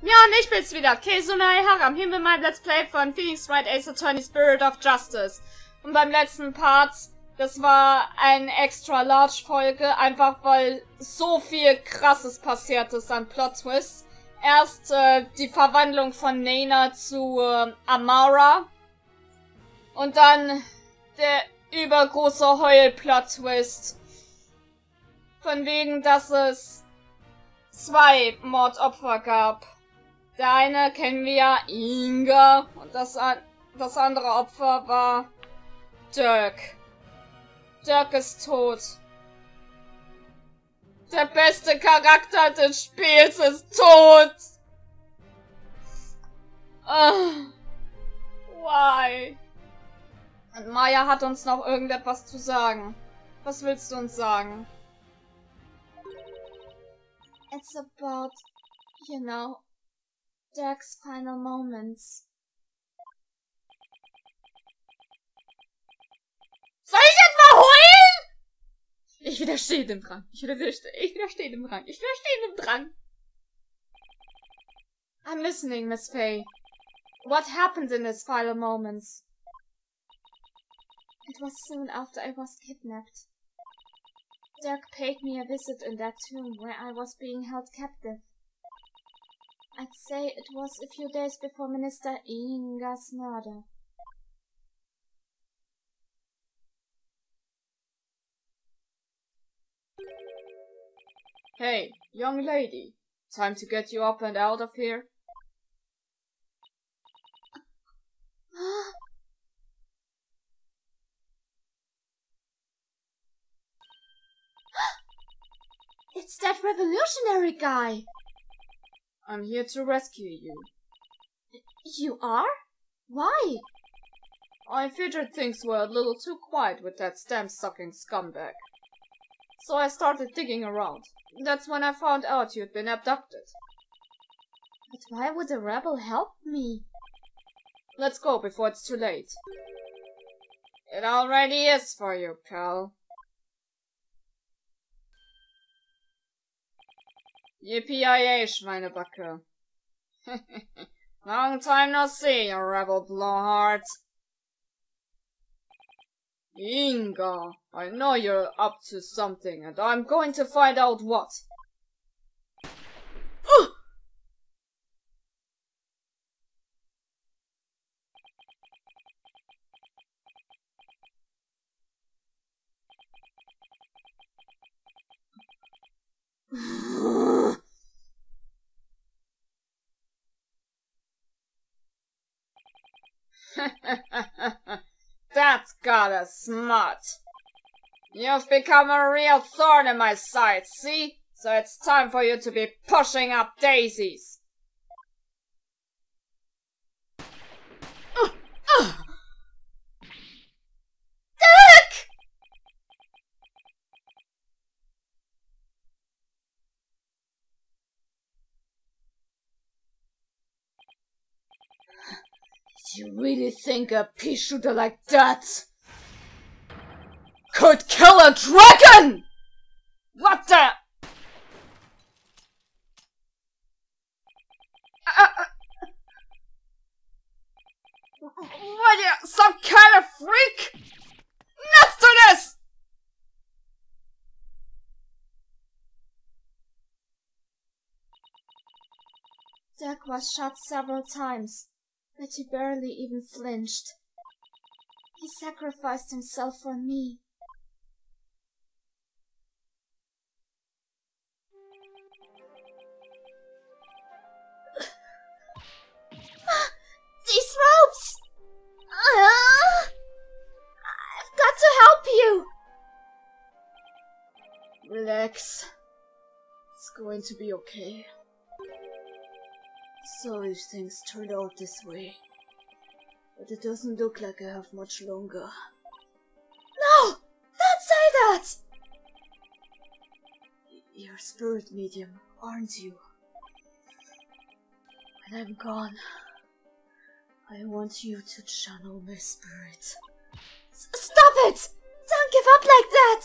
Ja, und ich bin's wieder, Kesunai Haram, hier mit meinem Let's Play von Wright Ace Attorney Spirit of Justice. Und beim letzten Part, das war eine extra large Folge, einfach weil so viel Krasses passiert ist an Plot-Twists. Erst die Verwandlung von Nena zu Amara. Und dann der übergroße Heul-Plot-Twist. Von wegen, dass es 2 Mordopfer gab. Der eine kennen wir ja, Inga, und das andere Opfer war Dirk. Dirk ist tot. Der beste Charakter des Spiels ist tot. Why? Und Maya hat uns noch irgendetwas zu sagen. Was willst du uns sagen? It's about, you know, Dirk's final moments. Soll ich etwa heulen? Ich widerstehe dem Drang. Ich widerstehe dem Drang. Ich widerstehe dem Drang. I'm listening, Miss Faye. What happened in his final moments? It was soon after I was kidnapped. Dirk paid me a visit in that tomb where I was being held captive. I'd say it was a few days before Minister Inga's murder. Hey, young lady. Time to get you up and out of here. It's that revolutionary guy! I'm here to rescue you. You are? Why? I figured things were a little too quiet with that stamp-sucking scumbag. So I started digging around. That's when I found out you'd been abducted. But why would a rebel help me? Let's go before it's too late. It already is for you, pal. Yippee-yay, Schweinebacke. Long time no see, you rebel blowhard. Inga, I know you're up to something, and I'm going to find out what. That's gotta smut. You've become a real thorn in my side, see? So it's time for you to be pushing up daisies. Dirk! You really think a pea shooter like that could kill a dragon? What the? What, you some kind of freak? Nuts to this! Dirk was shot several times, but he barely even flinched. He sacrificed himself for me. These ropes! I've got to help you! Relax. It's going to be okay. Sorry things turned out this way. But it doesn't look like I have much longer. No! Don't say that! You're a spirit medium, aren't you? When I'm gone, I want you to channel my spirit. Stop it! Don't give up like that!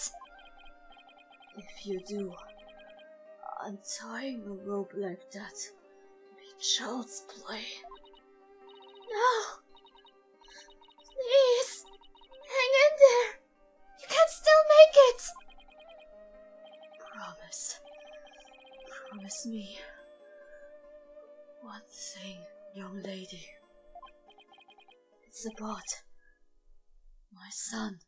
If you do, untying a rope like that Child's play. No! Please! Hang in there! You can still make it! Promise. Promise me. One thing, young lady. It's about my son.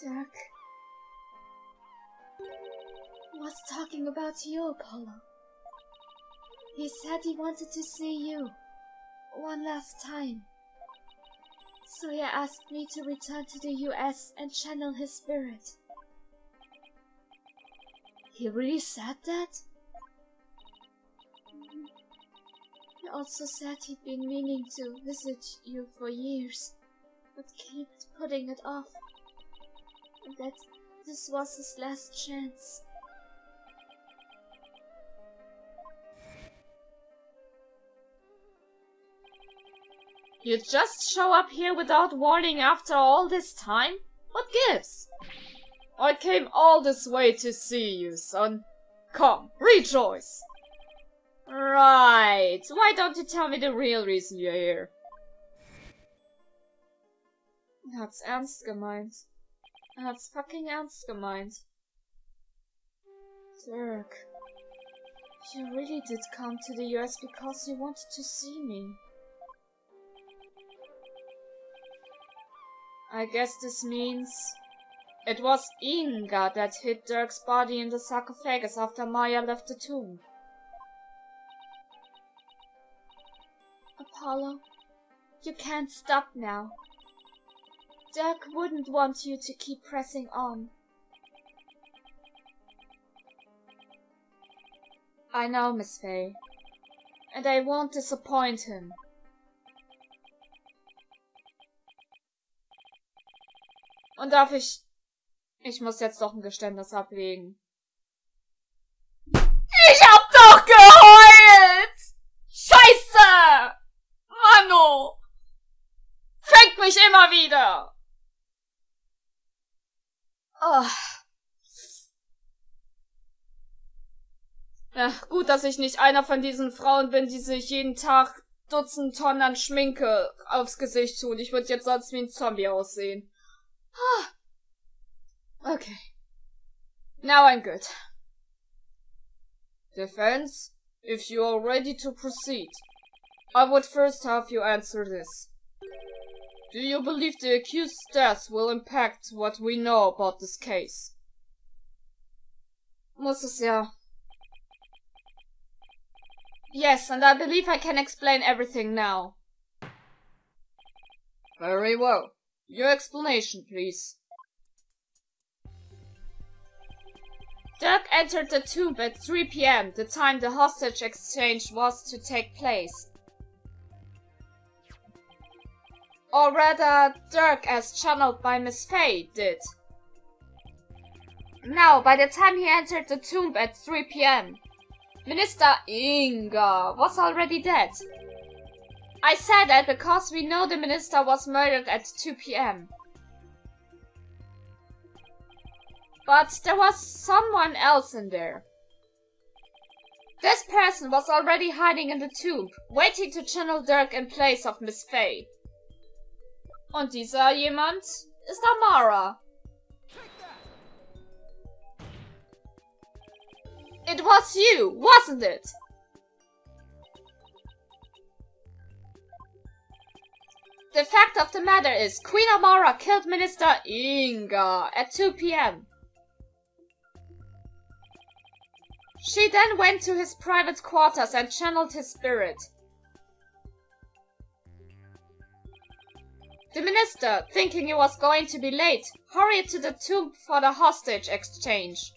Dirk was talking about you, Apollo. He said he wanted to see you one last time. So he asked me to return to the US and channel his spirit. He really said that? He also said he'd been meaning to visit you for years, but kept putting it off. And that this was his last chance. You just show up here without warning after all this time? What gives? I came all this way to see you, son. Come, rejoice! Right, why don't you tell me the real reason you're here? That's ernst gemeint. That's fucking ernst gemeint. Dirk, you really did come to the US because you wanted to see me. I guess this means it was Inga that hid Dirk's body in the sarcophagus after Maya left the tomb. Apollo, you can't stop now. Dirk wouldn't want you to keep pressing on. I know, Miss Fay, and I won't disappoint him. Und darf ich... Ich muss jetzt doch ein Geständnis ablegen. Ich hab doch geheult! Scheiße! Mano! Fängt mich immer wieder! Oh. Ja, gut, dass ich nicht einer von diesen Frauen bin, die sich jeden Tag Dutzend Tonnen an Schminke aufs Gesicht tun. Ich würde jetzt sonst wie ein Zombie aussehen. Okay. Now I'm good. Defense, if you are ready to proceed, I would first have you answer this. Do you believe the accused's death will impact what we know about this case? Muss es ja. Yes, and I believe I can explain everything now. Very well. Your explanation, please. Dirk entered the tomb at 3 p.m., the time the hostage exchange was to take place. Or rather, Dirk, as channeled by Miss Fay, did. Now, by the time he entered the tomb at 3 p.m., Minister Inga was already dead. I said that because we know the minister was murdered at 2 p.m. But there was someone else in there. This person was already hiding in the tomb, waiting to channel Dirk in place of Miss Fay. Und dieser jemand ist Amara. It was you, wasn't it? The fact of the matter is, Queen Amara killed Minister Inga at 2 p.m. She then went to his private quarters and channeled his spirit. The minister, thinking he was going to be late, hurried to the tomb for the hostage exchange.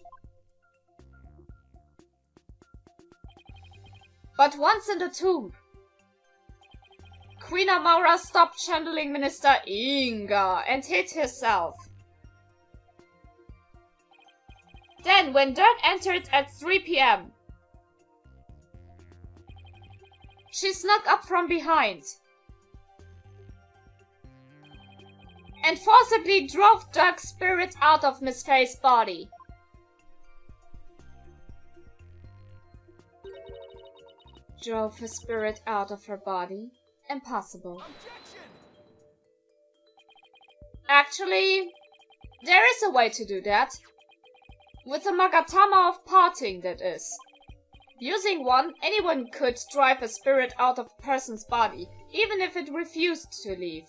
But once in the tomb, Queen Amara stopped channeling Minister Inga and hid herself. Then, when Dirk entered at 3 p.m., she snuck up from behind. and forcibly drove Dirk's spirit out of Miss Faye's body. Drove her spirit out of her body? Impossible. Actually, there is a way to do that. With a Magatama of parting, that is. Using one, anyone could drive a spirit out of a person's body, even if it refused to leave.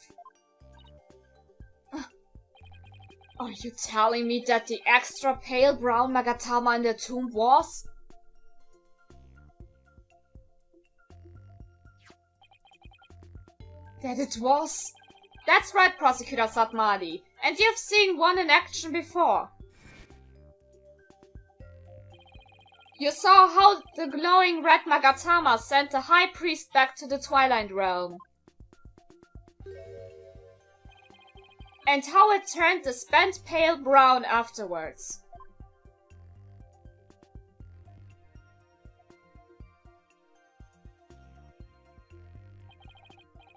Are you telling me that the extra pale brown Magatama in the tomb was? That it was? That's right, Prosecutor Satmadi, and you've seen one in action before. You saw how the glowing red Magatama sent the High Priest back to the Twilight Realm. And how it turned the spent pale brown afterwards.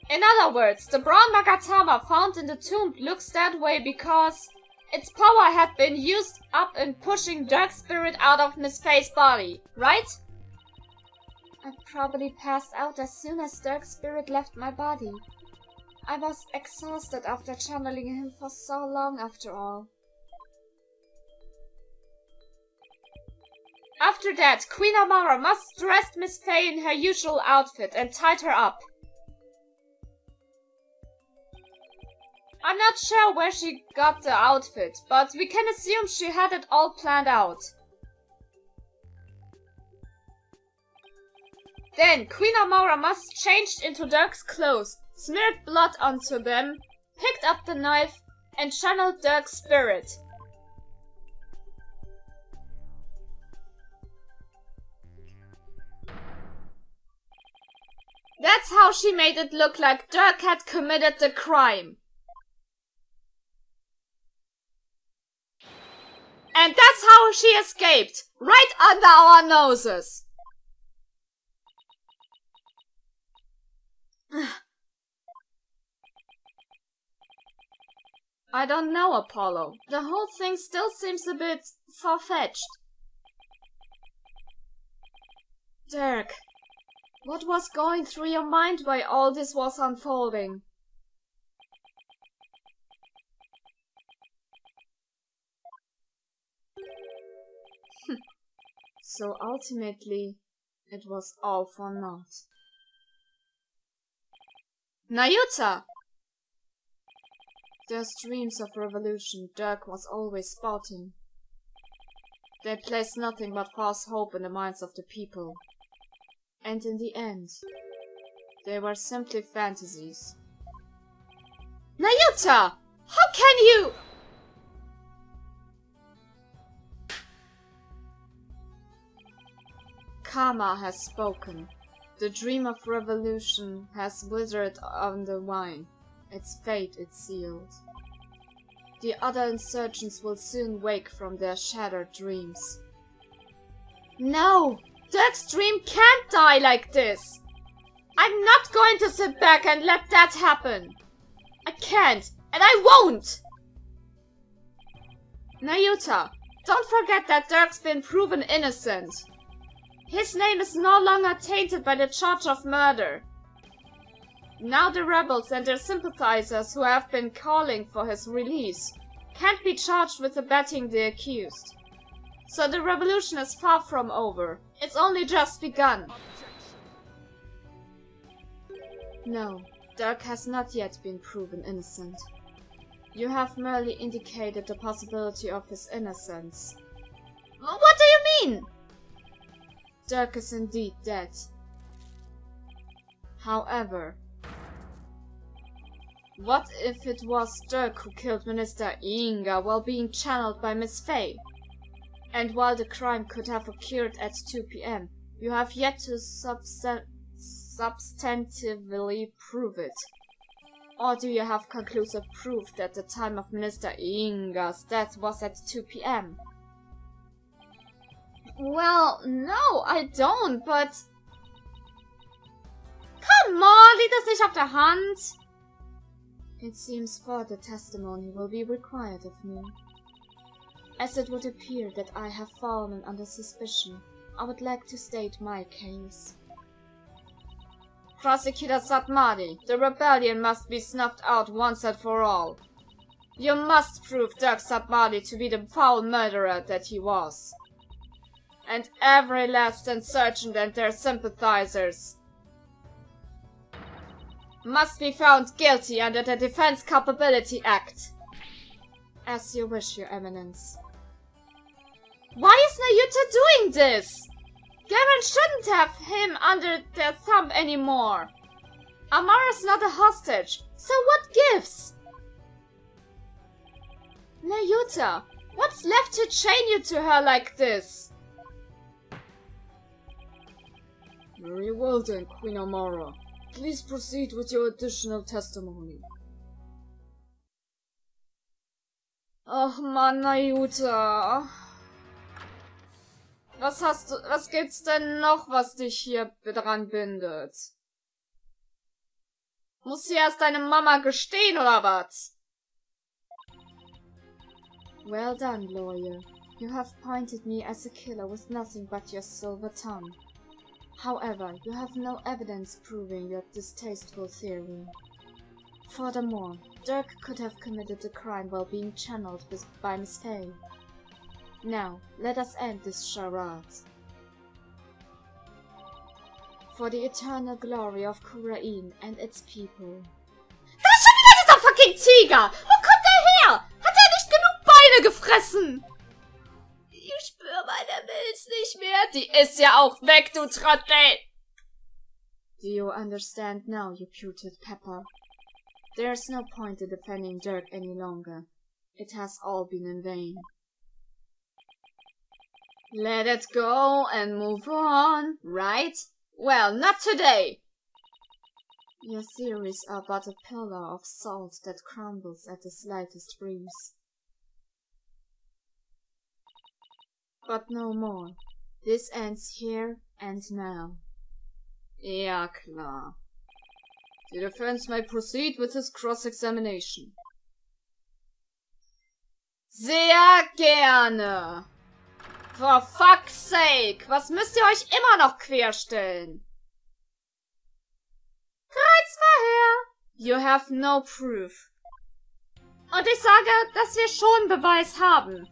In other words, the brown Magatama found in the tomb looks that way because its power had been used up in pushing Dirk's spirit out of Miss Faye's body, right? I probably passed out as soon as Dirk's spirit left my body. I was exhausted after channeling him for so long after all. After that, Queen Amara must dress Miss Faye in her usual outfit and tied her up. I'm not sure where she got the outfit, but we can assume she had it all planned out. Then, Queen Amara must changed into Dirk's clothes, smeared blood onto them, picked up the knife, and channeled Dirk's spirit. That's how she made it look like Dirk had committed the crime. And that's how she escaped, right under our noses. I don't know, Apollo. The whole thing still seems a bit far-fetched. Dirk, what was going through your mind while all this was unfolding? So ultimately, it was all for naught. Nayuta! Those dreams of revolution Dirk was always spouting. They placed nothing but false hope in the minds of the people. And in the end, they were simply fantasies. Nayuta! How can you— Karma has spoken. The dream of revolution has withered on the vine. Its fate is sealed. The other insurgents will soon wake from their shattered dreams. No! Dirk's dream can't die like this! I'm not going to sit back and let that happen! I can't, and I won't! Nayuta, don't forget that Dirk's been proven innocent. His name is no longer tainted by the charge of murder. Now the rebels and their sympathizers who have been calling for his release can't be charged with abetting the accused. So the revolution is far from over. It's only just begun. No, Dirk has not yet been proven innocent. You have merely indicated the possibility of his innocence. What do you mean? Dirk is indeed dead. However, what if it was Dirk who killed Minister Inga while being channeled by Miss Faye? And while the crime could have occurred at 2 p.m., you have yet to substantively prove it. Or do you have conclusive proof that the time of Minister Inga's death was at 2 p.m.? Well, no, I don't, but... Come on, liegt das nicht auf der Hand? It seems further testimony will be required of me. As it would appear that I have fallen under suspicion, I would like to state my case. Prosecutor Satmadi, the rebellion must be snuffed out once and for all. You must prove Dirk Satmadi to be the foul murderer that he was. And every last insurgent and their sympathizers must be found guilty under the Defense Culpability Act. As you wish, Your Eminence. Why is Nayuta doing this? Garen shouldn't have him under their thumb anymore. Amara's not a hostage, so what gives? Nayuta, what's left to chain you to her like this? Very well then, Queen Amara. Please proceed with your additional testimony. Ach Mann, Nayuta. Was gibt's denn noch, was dich hier dran bindet? Muss sie erst deine Mama gestehen, oder was? Well done, lawyer. You have pointed me as a killer with nothing but your silver tongue. However, you have no evidence proving your distasteful theory. Furthermore, Dirk could have committed the crime while being channeled by Miss Fey. Now, let us end this charade. For the eternal glory of Kurain and its people. Da ist schon wieder dieser fucking Tiger! Wo kommt der her? Hat er nicht genug Beine gefressen? Ich spüre meine Milz nicht mehr. Die ist ja auch weg, du Trottel! Do you understand now, you putrid pepper? There's no point in defending Dirk any longer. It has all been in vain. Let it go and move on, right? Well, not today. Your theories are but a pillar of salt that crumbles at the slightest breeze. But no more. This ends here and now. Ja, klar. The defense may proceed with his cross-examination. Sehr gerne. For fuck's sake, was müsst ihr euch immer noch querstellen? Kreuzverhör! You have no proof. Und ich sage, dass wir schon Beweis haben.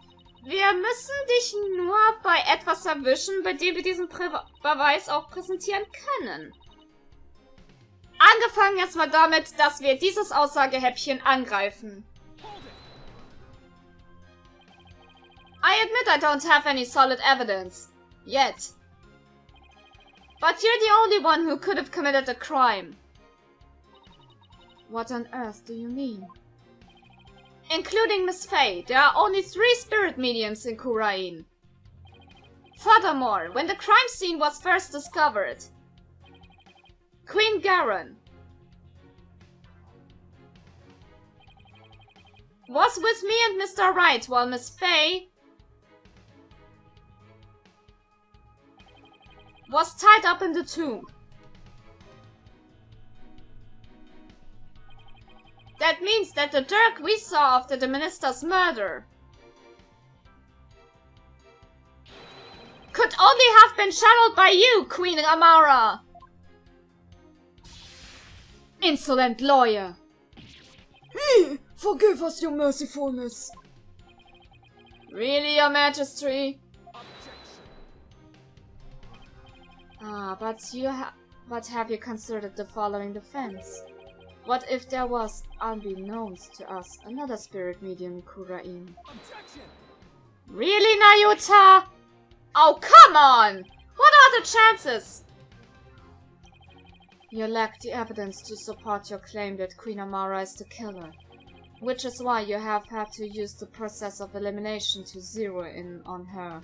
Wir müssen dich nur bei etwas erwischen, bei dem wir diesen Beweis auch präsentieren können. Angefangen erstmal damit, dass wir dieses Aussagehäppchen angreifen. I admit I don't have any solid evidence. Yet. But you're the only one who could have committed a crime. What on earth do you mean? Including Miss Fey, there are only 3 spirit mediums in Kurain. Furthermore, when the crime scene was first discovered, Queen Garen was with me and Mr. Wright while Miss Fey was tied up in the tomb. That means that the Dirk we saw after the minister's murder could only have been channeled by you, Queen Amara! Insolent lawyer! Forgive us, your mercifulness. Really, your majesty? But have you considered the following defense? What if there was, unbeknownst to us, another spirit medium in Kurain? Really, Nayuta? Oh, come on! What are the chances? You lack the evidence to support your claim that Queen Amara is the killer, which is why you have had to use the process of elimination to zero in on her.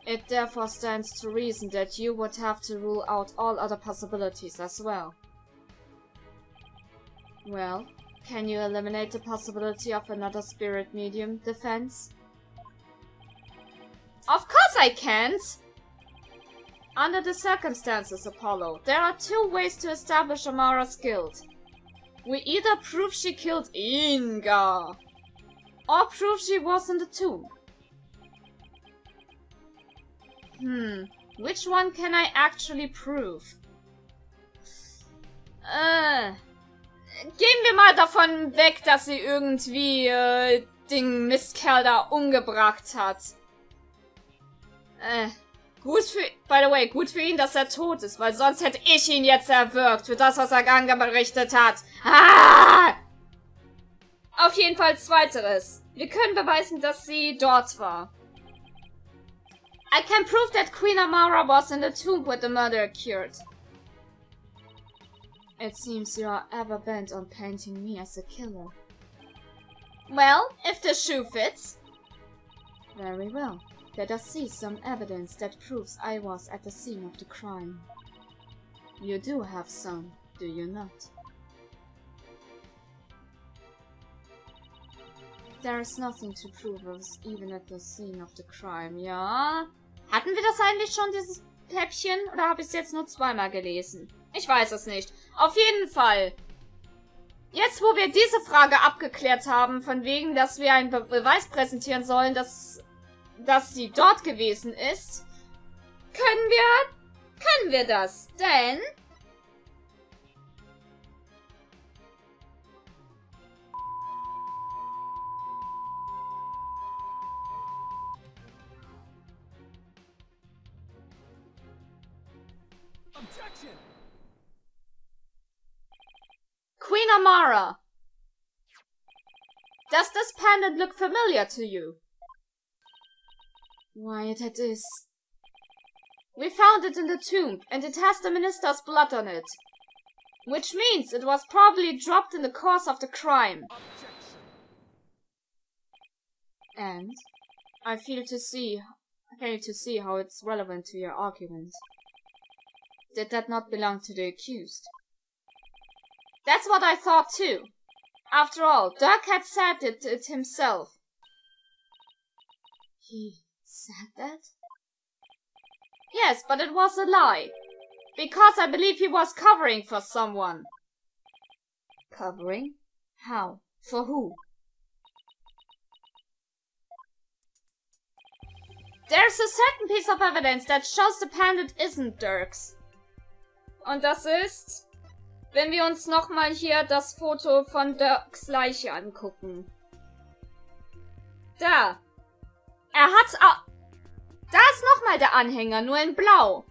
It therefore stands to reason that you would have to rule out all other possibilities as well. Well, can you eliminate the possibility of another spirit medium defense? Of course I can't! Under the circumstances, Apollo, there are 2 ways to establish Amara's guilt. We either prove she killed Inga, or prove she was in the tomb. Which one can I actually prove? Gehen wir mal davon weg, dass sie irgendwie den Mistkerl da umgebracht hat. By the way, gut für ihn, dass er tot ist, weil sonst hätte ich ihn jetzt erwürgt für das, was er angerichtet hat. Ah! Auf jeden Fall zweiteres. Wir können beweisen, dass sie dort war. I can prove that Queen Amara was in the tomb with the murder occurred. It seems you are ever bent on painting me as a killer. Well, if the shoe fits. Very well. Let us see some evidence that proves I was at the scene of the crime. You do have some, do you not? There is nothing to prove I was even at the scene of the crime. Ja. Hatten wir das eigentlich schon, dieses Päppchen? Oder habe ich es jetzt nur zweimal gelesen? Ich weiß es nicht. Auf jeden Fall. Jetzt, wo wir diese Frage abgeklärt haben, von wegen, dass wir einen Beweis präsentieren sollen, dass sie dort gewesen ist, können wir das, denn Objection. Queen Amara, does this pendant look familiar to you? Why, it is. We found it in the tomb, and it has the minister's blood on it. Which means it was probably dropped in the course of the crime. Objection. And I fail to see how it's relevant to your argument. Did that not belong to the accused? That's what I thought too. After all, Dirk had said it himself. He said that? Yes, but it was a lie. Because I believe he was covering for someone. Covering? How? For who? There's a certain piece of evidence that shows the pendant isn't Dirk's. Und das ist, wenn wir uns nochmal hier das Foto von Dirks Leiche angucken. Da. Da ist nochmal der Anhänger, nur in blau.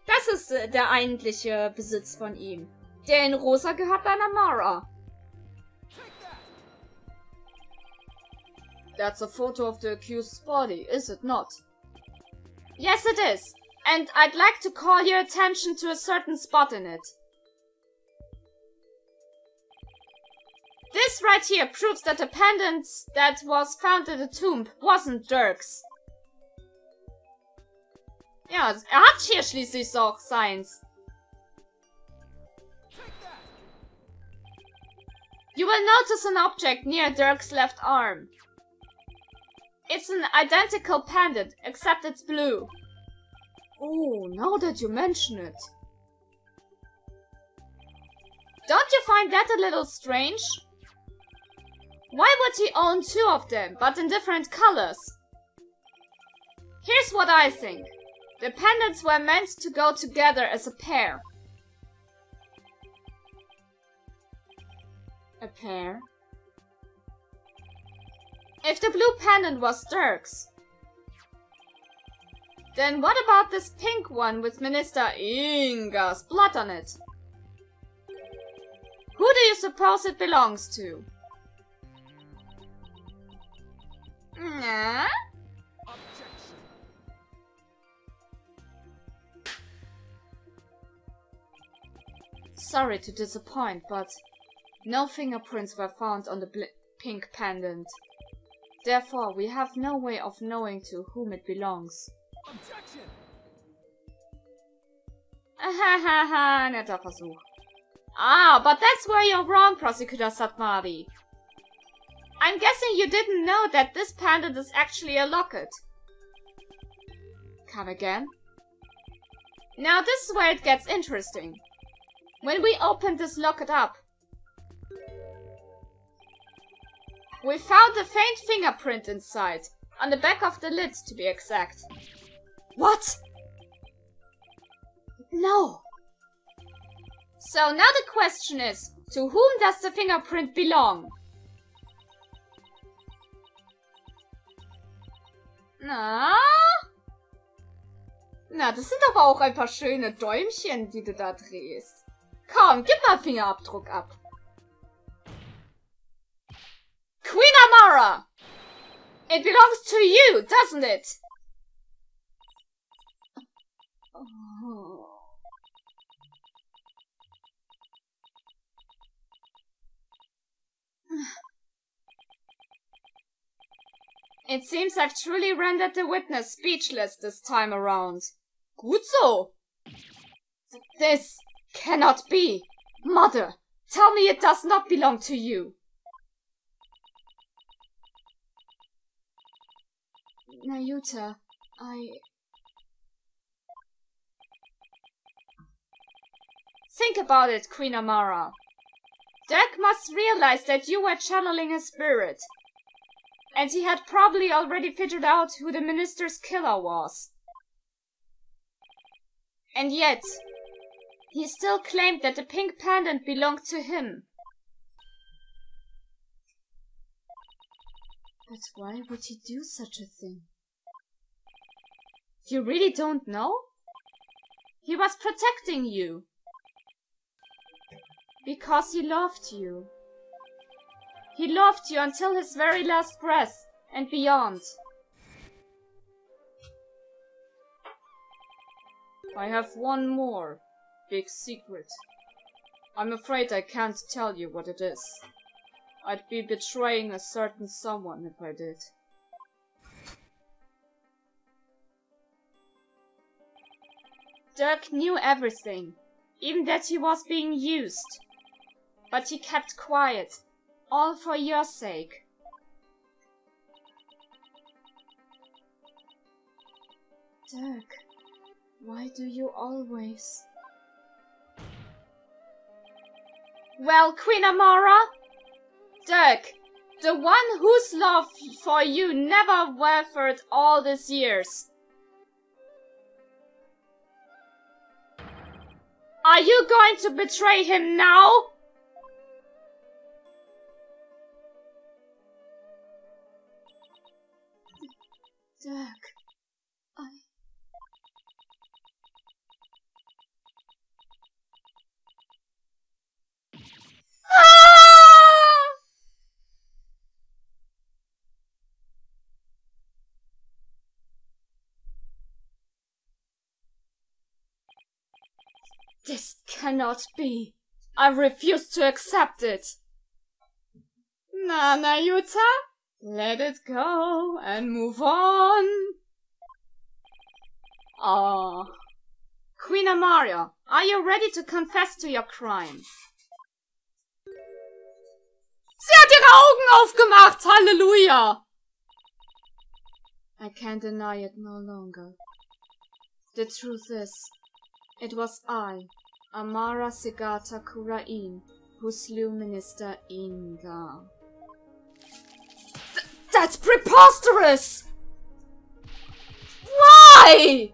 Das ist der eigentliche Besitz von ihm. Der in rosa gehört an Amara. That's a photo of the accused's body, is it not? Yes, it is. And I'd like to call your attention to a certain spot in it. This right here proves that the pendant that was found in the tomb wasn't Dirk's. Ja, hat hier schließlich auch seins. You will notice an object near Dirk's left arm. It's an identical pendant, except it's blue. Oh, now that you mention it. Don't you find that a little strange? Why would he own two of them, but in different colors? Here's what I think. The pendants were meant to go together as a pair. A pair? If the blue pendant was Dirk's, then what about this pink one with Minister Inga's blood on it? Who do you suppose it belongs to? Nah? Objection. Sorry to disappoint, but no fingerprints were found on the pink pendant. Therefore, we have no way of knowing to whom it belongs. Objection. Ahahaha, netter Versuch. Ah, but that's where you're wrong, Prosecutor Satmari. I'm guessing you didn't know that this pendant is actually a locket. Come again? Now this is where it gets interesting. When we open this locket up, We found a faint fingerprint inside. On the back of the lid, to be exact. What? No. So now the question is, to whom does the fingerprint belong? Na, das sind aber auch ein paar schöne Däumchen, die du da drehst. Komm, gib mal Fingerabdruck ab. Queen Amara! It belongs to you, doesn't it? Oh. It seems I've truly rendered the witness speechless this time around. Gut so. This cannot be. Mother, tell me it does not belong to you. Nayuta, Think about it, Queen Amara. Dirk must realize that you were channeling his spirit. And he had probably already figured out who the minister's killer was. And yet, he still claimed that the pink pendant belonged to him. But why would he do such a thing? You really don't know? He was protecting you. Because he loved you. He loved you until his very last breath and beyond. I have one more big secret. I'm afraid I can't tell you what it is. I'd be betraying a certain someone if I did. Dirk knew everything, even that he was being used. But he kept quiet, all for your sake. Dirk, why do you always... Well, Queen Amara? Dirk, the one whose love for you never wavered all these years. Are you going to betray him now? Dirk, This cannot be. I refuse to accept it. Nayuta, let it go and move on. Queen Amara, are you ready to confess to your crime? Sie hat ihre Augen aufgemacht, Halleluja! I can't deny it no longer. The truth is, it was I, Amara Segata Kurain, who slew Minister Inga. That's preposterous! Why?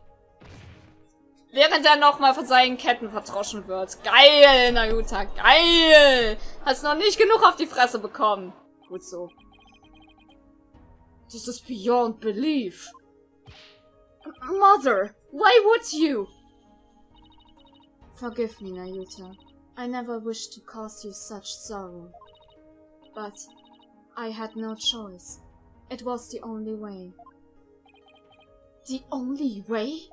Während er nochmal von seinen Ketten verdroschen wird. Geil, Nayuta, geil! Hast noch nicht genug auf die Fresse bekommen. Gut so. This is beyond belief. Mother, why would you? Forgive me, Nayuta. I never wished to cause you such sorrow. But I had no choice. It was the only way. The only way?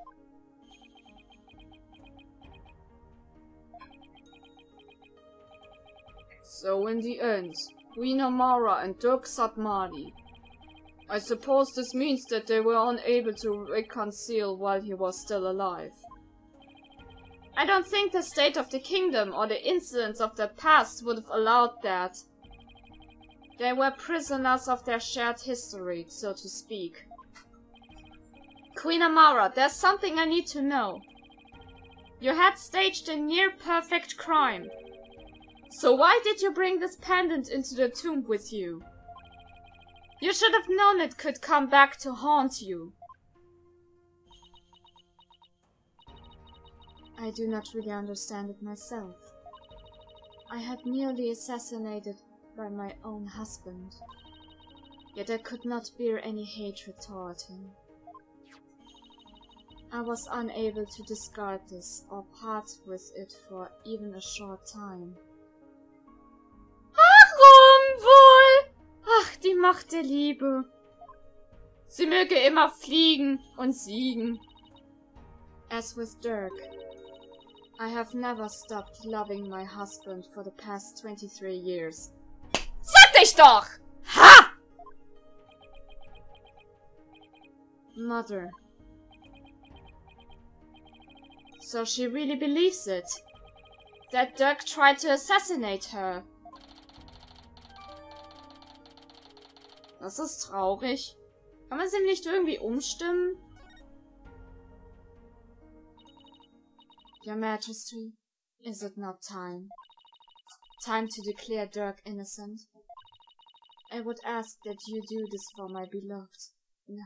So in the end, Queen Amara and Dirk Satmari. I suppose this means that they were unable to reconcile while he was still alive. I don't think the state of the kingdom or the incidents of the past would have allowed that. They were prisoners of their shared history, so to speak. Queen Amara, there's something I need to know. You had staged a near-perfect crime. So why did you bring this pendant into the tomb with you? You should have known it could come back to haunt you. I do not really understand it myself. I had nearly assassinated by my own husband. Yet I could not bear any hatred toward him. I was unable to discard this or part with it for even a short time. Warum wohl? Ach, die Macht der Liebe. Sie möge immer fliegen und siegen. As with Dirk, I have never stopped loving my husband for the past 23 years. Sag dich doch! Ha! Mother. So she really believes it. That Dirk tried to assassinate her. Das ist traurig. Kann man sie nicht irgendwie umstimmen? Your Majesty, is it not time? Time to declare Dirk innocent? I would ask that you do this for my beloved,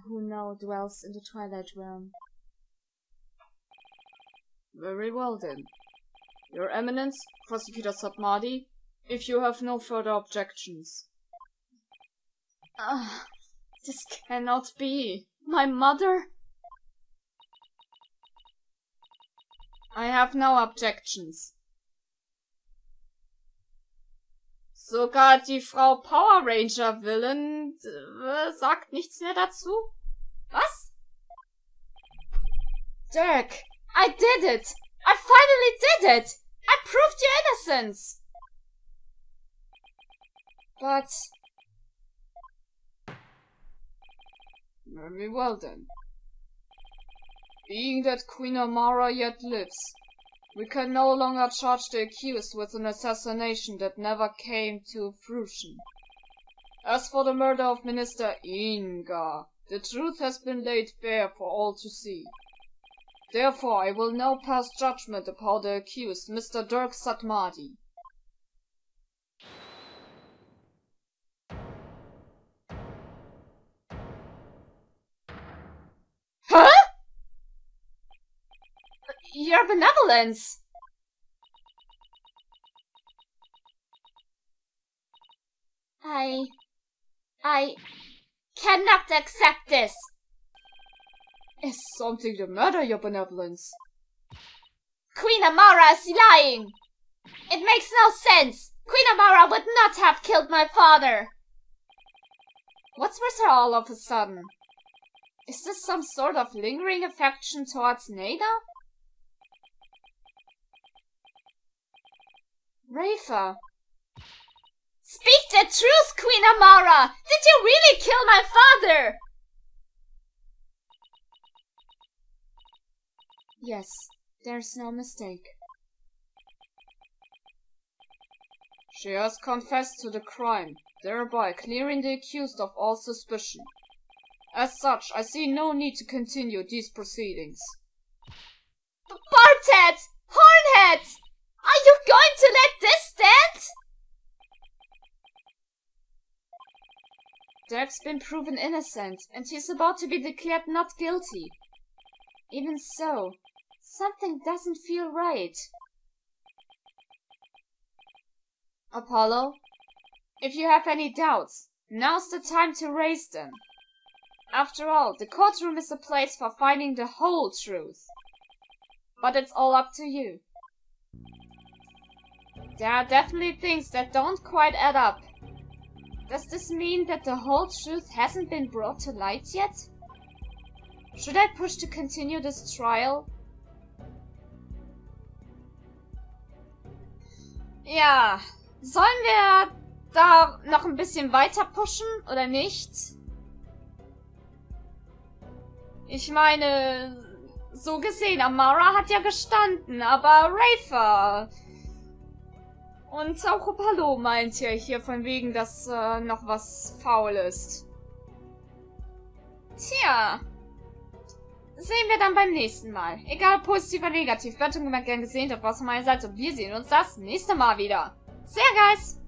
who now dwells in the Twilight Realm. Very well then. Your Eminence, Prosecutor Satmadi, if you have no further objections. This cannot be. My mother? I have no objections. Sogar die Frau Power Ranger Villain sagt nichts mehr dazu? Was? Dirk, I did it! I finally did it! I proved your innocence! But... Very well then. Being that Queen Amara yet lives, we can no longer charge the accused with an assassination that never came to fruition. As for the murder of Minister Inga, the truth has been laid bare for all to see. Therefore, I will now pass judgment upon the accused, Mr. Dirk Satmadi. Huh? Your benevolence! I cannot accept this! Is something the matter, your benevolence? Queen Amara is lying! It makes no sense! Queen Amara would not have killed my father! What's with her all of a sudden? Is this some sort of lingering affection towards Nada? Rafa. Speak the truth, Queen Amara! Did you really kill my father? Yes, there's no mistake. She has confessed to the crime, thereby clearing the accused of all suspicion. As such, I see no need to continue these proceedings. Barthead! Hornhead! Are you going to let this stand? Dirk's been proven innocent, and he's about to be declared not guilty. Even so, something doesn't feel right. Apollo, if you have any doubts, now's the time to raise them. After all, the courtroom is a place for finding the whole truth. But it's all up to you. There are definitely things that don't quite add up. Does this mean that the whole truth hasn't been brought to light yet? Should I push to continue this trial? Ja, sollen wir da noch ein bisschen weiter pushen oder nicht? Ich meine, so gesehen, Amara hat ja gestanden, aber Rafa und auch Apollo meint ja hier von wegen, dass noch was faul ist. Tja, sehen wir dann beim nächsten Mal. Egal, positiv oder negativ, Bewertung immer gern gesehen, das war's von meiner Seite und wir sehen uns das nächste Mal wieder. See ya, guys!